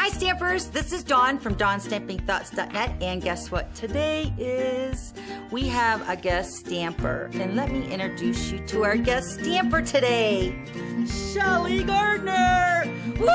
Hi Stampers, this is Dawn from DawnStampingThoughts.net, and guess what today is? We have a guest stamper, and let me introduce you to our guest stamper today, Shelli Gardner. Woo!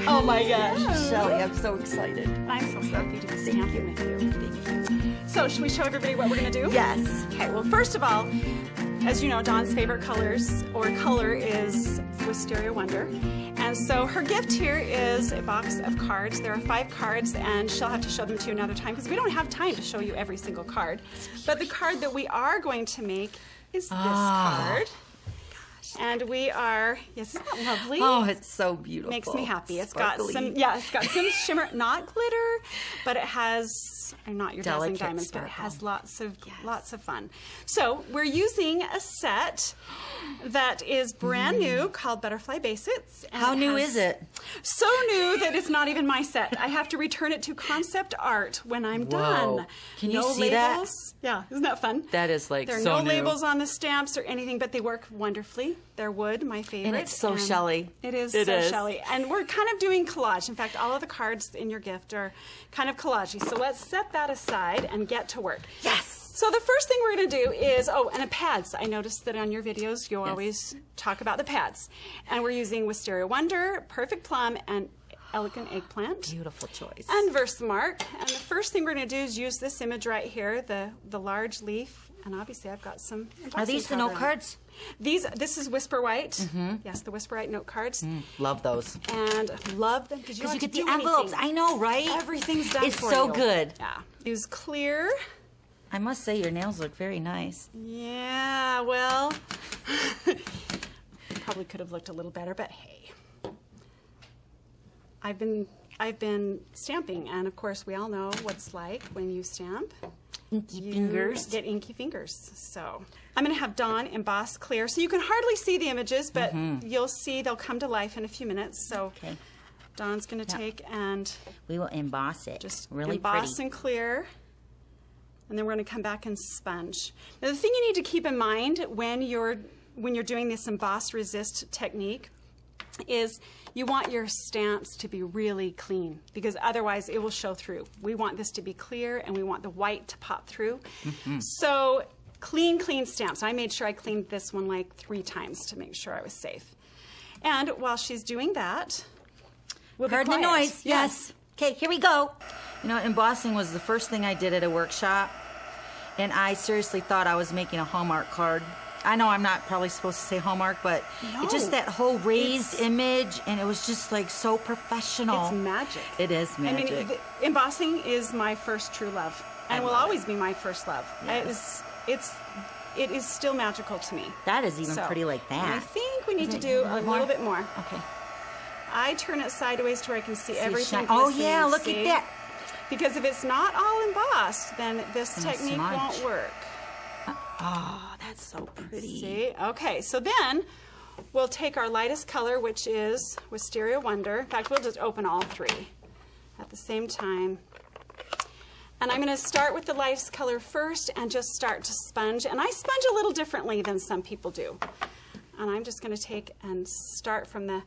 Oh my gosh, Shelli, I'm so excited. I'm so happy to be stamping with you. Thank you. So should we show everybody what we're gonna do? Yes. Okay, well first of all, as you know, Dawn's favorite color is Wisteria Wonder. And so her gift here is a box of cards. There are 5 cards, and she'll have to show them to you another time because we don't have time to show you every single card. But the card that we are going to make is this card. And we are, yes, isn't that lovely? Oh, it's so beautiful. Makes me happy. It's Sparkly. it's got some shimmer, not glitter, but it has, not your dazzling Delicate diamonds, but it sparkle. has lots of fun. So we're using a set that is brand new called Butterfly Basics. And How new is it? So new that it's not even my set. I have to return it to Concept Art when I'm done. Can you no see that? labels. Yeah, isn't that fun? That is like There are so no new. labels on the stamps or anything, but they work wonderfully. They're wood, my favorite. And it's so Shelli. It is It so is. Shelli. And we're kind of doing collage. In fact, all of the cards in your gift are kind of collagey. So let's set that aside and get to work. Yes. So the first thing we're going to do is, and the pads. I noticed that on your videos you always talk about the pads. And we're using Wisteria Wonder, Perfect Plum, and Elegant Eggplant. Beautiful choice. And Versamark. And the first thing we're going to do is use this image right here, the large leaf. And obviously I've got some Are these the note cards? This is Whisper White. Yes, the Whisper White note cards. Love those. And love them because You get the envelopes. I know, right? Everything's done It's for so you. good. Yeah. Use clear. I must say your nails look very nice. Yeah, well, probably could have looked a little better, but hey. I've been stamping, and of course we all know what it's like when you stamp. Inky fingers. Get inky fingers. So I'm going to have Dawn emboss clear, so you can hardly see the images, but you'll see they'll come to life in a few minutes. So Dawn's going to take and we will emboss it. just really emboss pretty. and clear. And then we're going to come back and sponge. Now the thing you need to keep in mind when you're doing this emboss resist technique is you want your stamps to be really clean because otherwise it will show through. We want this to be clear and we want the white to pop through. So clean stamps. I made sure I cleaned this one like 3 times to make sure I was safe. And while she's doing that, we'll be Pardon the quiet. noise. Yes. Okay, here we go. You know, embossing was the first thing I did at a workshop, and I seriously thought I was making a Hallmark card. I know I'm not probably supposed to say Hallmark, but it's just that whole raised image, and it was just like so professional. It's magic. It is magic. I mean, embossing is my first true love, and will always be my first love. Yes. It is still magical to me. That is even So, pretty like that. and I think we need to do a little bit more. Okay. I turn it sideways to where I can see everything. Oh glistening, yeah, look see? at that. Because if it's not all embossed, then this gonna technique smudge. won't work. Oh, that's so pretty. See? Okay, so then we'll take our lightest color, which is Wisteria Wonder. In fact, we'll just open all 3 at the same time. And I'm going to start with the lightest color first and just start to sponge. And I sponge a little differently than some people do. And I'm just going to take and start from the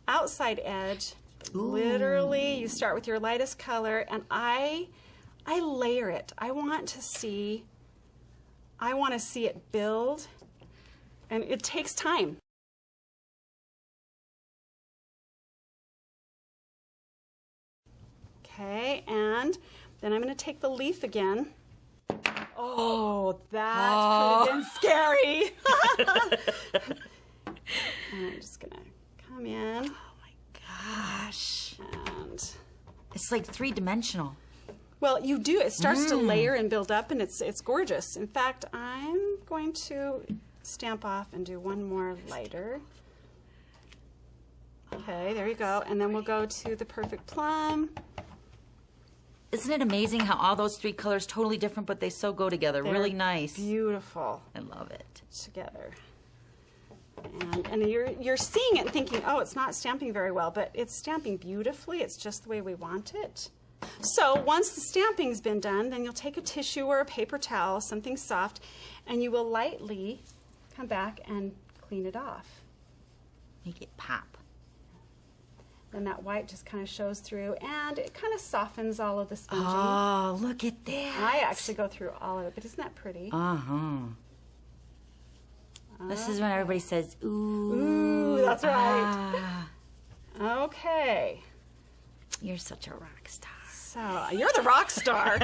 outside edge. Literally, you start with your lightest color, and I layer it. I want to see it build, and it takes time. Okay, and then I'm going to take the leaf again. Oh, that could have been scary. And I'm just going to come in. Gosh. And It's like 3-dimensional. well, you do. It starts to layer and build up, and it's gorgeous. In fact, I'm going to stamp off and do one more lighter. Okay, there you go. And then we'll go to the Perfect Plum. Isn't it amazing how all those 3 colors totally different, but they so go together? They're really nice. Beautiful I love it. together. And you're seeing it and thinking, oh, it's not stamping very well, but it's stamping beautifully. It's just the way we want it. So once the stamping's been done, then you'll take a tissue or a paper towel, something soft, and you will lightly come back and clean it off. Make it pop. Then that white just kind of shows through, and it kind of softens all of the sponging. Oh, look at that. I actually go through all of it, but isn't that pretty? This is when everybody says, ooh. Ooh, that's right. Okay. You're such a rock star. So, you're the rock star.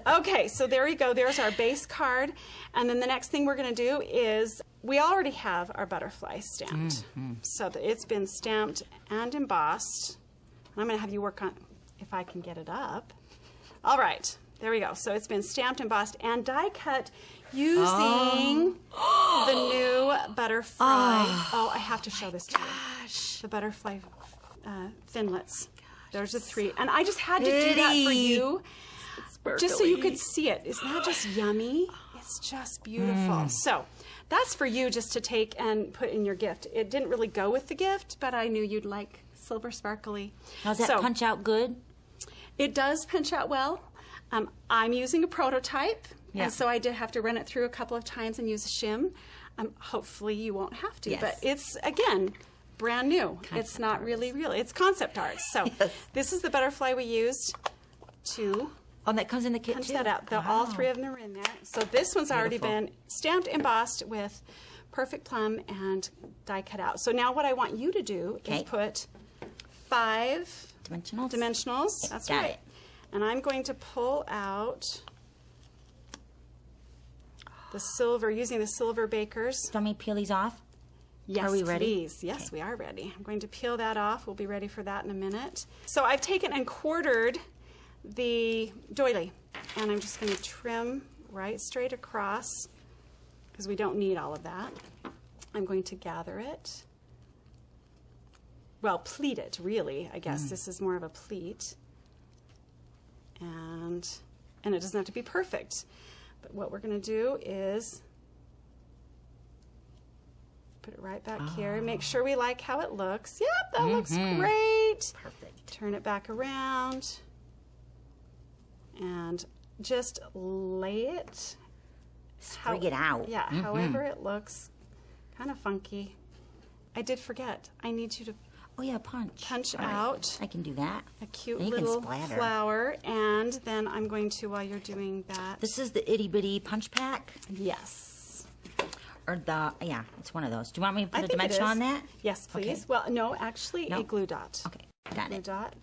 Okay, so there we go. There's our base card. And then the next thing we're going to do is, we already have our butterfly stamped. So that it's been stamped and embossed. I'm going to have you work on, if I can get it up. All right, there we go. So it's been stamped, embossed, and die cut using the new butterfly. Oh, I have to show this to you. The butterfly thinlets. There's the 3. And I just had to do that for you, just so you could see it. Isn't that just yummy? It's just beautiful. So that's for you just to take and put in your gift. It didn't really go with the gift, but I knew you'd like silver sparkly. Does that punch out good? It does punch out well. I'm using a prototype, and so I did have to run it through a couple of times and use a shim. Hopefully you won't have to, but it's, again, brand new. It's not really real. It's concept art. So this is the butterfly we used to that comes in the kit punch too? that out. All 3 of them are in there. So this one's already been stamped, embossed with perfect plum and die cut out. So now what I want you to do is put 5 dimensionals. That's right. And I'm going to pull out the silver, using the silver bakers. Do you want me to peel these off? Yes, are we ready? Please. Yes, we are ready. I'm going to peel that off. We'll be ready for that in a minute. So I've taken and quartered the doily, and I'm just going to trim right straight across because we don't need all of that. I'm going to gather it. Well, pleat it, really. I guess this is more of a pleat. And it doesn't have to be perfect. But what we're going to do is put it right back here. Make sure we like how it looks. Yep, that looks great. Perfect. Turn it back around. And just lay it. Sprig it out. Yeah, however it looks. Kind of funky. I did forget. I need you to punch out. I can do that. A cute little flower. And then I'm going to, while you're doing that. This is the itty bitty punch pack? Yes. Or the, it's one of those. Do you want me to put a dimension on that? Yes, please. Okay. Well, no, actually a glue dot. Okay, got it. Glue dot.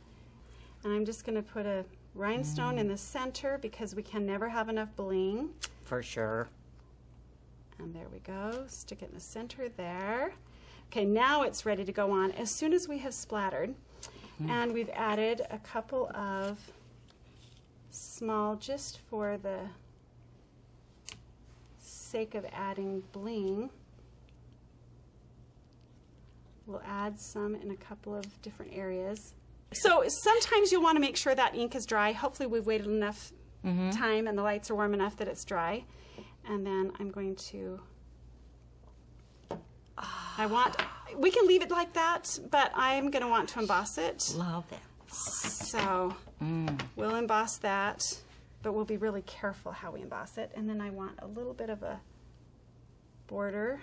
And I'm just going to put a rhinestone in the center because we can never have enough bling. For sure. And there we go. Stick it in the center there. Okay, now it's ready to go on. As soon as we have splattered, and we've added a couple of small, just for the sake of adding bling, we'll add some in a couple of different areas. So sometimes you'll want to make sure that ink is dry. Hopefully we've waited enough time and the lights are warm enough that it's dry. And then I'm going to, we can leave it like that, but I'm going to want to emboss it. Love that. So we'll emboss that, but we'll be really careful how we emboss it. And then I want a little bit of a border.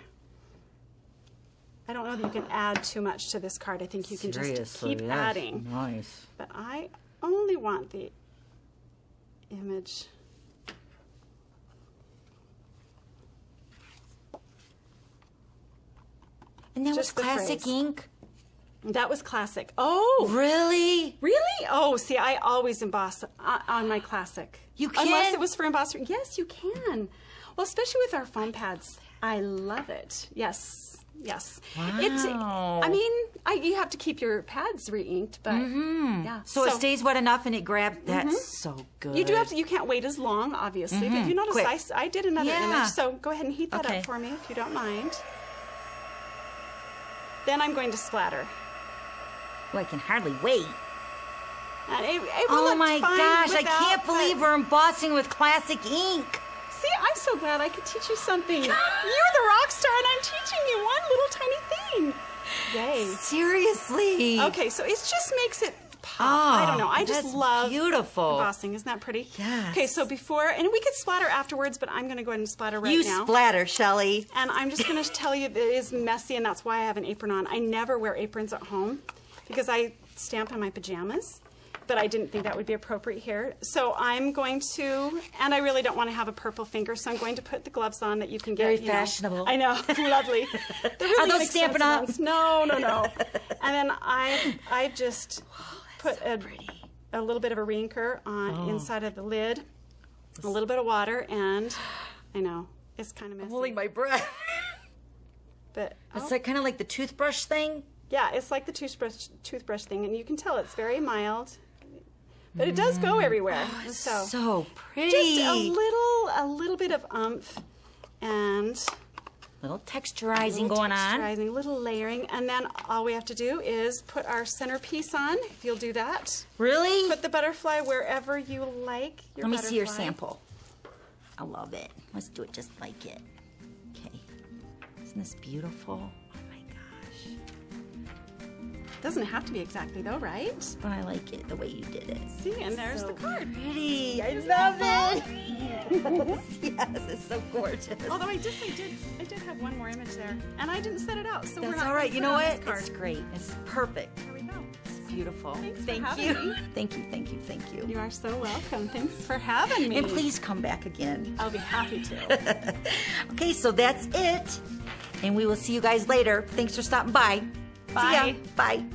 I don't know that you can add too much to this card. I think you can just keep adding. Nice. But I only want the image. And that was classic ink? That was classic. Oh! Really? Really? Oh, see, I always emboss on my classic. You can? Unless it was for embosser. Yes, you can. Well, especially with our foam pads. I love it. Yes. Yes. Wow. I mean, you have to keep your pads re-inked, but yeah. So it stays wet enough and it grabs. That's so good. You do have to. You can't wait as long, obviously. But you notice I did another image. So go ahead and heat that up for me if you don't mind. Then I'm going to splatter. Well, I can hardly wait. And it oh my gosh! I can't believe we're embossing with classic ink. See, I'm so glad I could teach you something. You're the rock star, and I'm teaching you one little tiny thing. Yay! Seriously. Okay, so it just makes it pop. I don't know. I just love beautiful embossing. Isn't that pretty? Yes. Okay, so before, and we could splatter afterwards, but I'm going to go ahead and splatter right now. You splatter, Shelli. And I'm just going to tell you that it is messy, and that's why I have an apron on. I never wear aprons at home. because I stamp in my pajamas, but I didn't think that would be appropriate here. So I'm going to, and I really don't want to have a purple finger, so I'm going to put the gloves on that you can get. Very fashionable. I know, lovely. They're really Are those Stampin' Up? ones. No. And then I've just put a little bit of a reinker on inside of the lid, a little bit of water, and I know, it's kind of messy. I'm holding my breath. But It's like kind of like the toothbrush thing. yeah, it's like the toothbrush thing, and you can tell it's very mild. But it does go everywhere. So pretty. Just a little bit of oomph and little texturizing going on. Texturizing, little layering, and then all we have to do is put our centerpiece on. If you'll do that. Really? Put the butterfly wherever you like. Let me see your sample. I love it. Let's do it just like it. Okay. Isn't this beautiful? Oh my gosh. Doesn't have to be exactly though, right? But I like it the way you did it. See, and there's the card. Pretty. I love it. Yes, it's so gorgeous. Although I did have one more image there, and I didn't set it out, so we're That's not. all right. You know gonna what? put it on this It's card. great. It's perfect. There we go. It's beautiful. Thanks for Thank having you. me. Thank you. Thank you. Thank you. You are so welcome. Thanks for having me. And please come back again. I'll be happy to. Okay, so that's it. And we will see you guys later. Thanks for stopping by. See ya. Bye. Bye.